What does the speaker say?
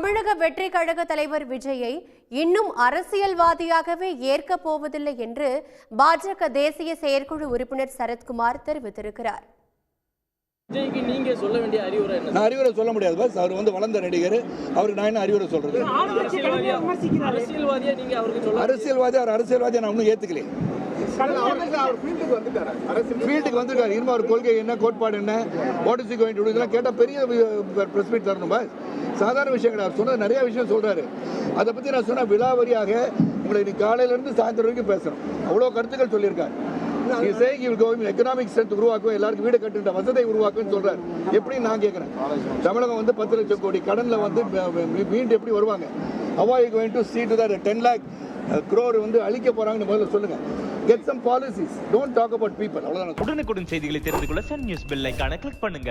தமிழக வெற்றி கழக தலைவர் விஜயை இன்னும் அரசியல்வாதியாகவே ஏற்கப் போவதில்லை என்று பாஜக தேசிய செயற்குழு உறுப்பினர் சரத்குமார் தெரிவித்திருக்கிறார். விஜய்க்கு நீங்க சொல்ல வேண்டிய அறிவுரை என்ன? நான் அறிவுரை சொல்ல முடியாது பாஸ். அவர் வளர்ந்த நடிகர், அவருக்கு நான் என்ன அறிவுரை சொல்றது? அரசியல்வாதியா நீங்க அவருக்கு சொல்ல அரசியல்வாதியை நான் இன்னும் ஏத்துக்கல. ஃபீல்டுக்கு வந்திருக்காரு. இனிமே ஒரு கொள்கை என்ன, கோட்பாடு என்ன, what is going to to இதெல்லாம் கேட்டால் பெரிய பிரஸ் மீட் தரணும் பாஸ். சாதாரண விஷயம் கிடையாது. சொன்னது நிறைய விஷயம் சொல்றாரு. அதை பற்றி நான் சொன்ன விலாவரியாக உங்களை இன்னைக்கு காலையிலேருந்து சாயந்தரம் வரைக்கும் பேசணும். அவ்வளோ கருத்துக்கள் சொல்லியிருக்காரு. எக்கனாமிக் ஸ்ட்ரென்த் உருவாக்கும், எல்லாருக்கும் வீடு கட்டுற வசதியை உருவாக்குன்னு சொல்றாரு. எப்படி நான் கேட்கிறேன், தமிழகம் 10 லட்சம் கோடி கடன்ல மீண்டு எப்படி வருவாங்க? How are you going to see to that 10 lakh crore அழிக்க போறாங்கன்னு முதல்ல சொல்லுங்க. Get some policies. Don't talk about people. அவ்வளவுதான். உடனுக்குடன் செய்திகளை தெரிந்து கொள்ள சன் நியூஸ் பெல் ஐகானை கிளிக் பண்ணுங்க.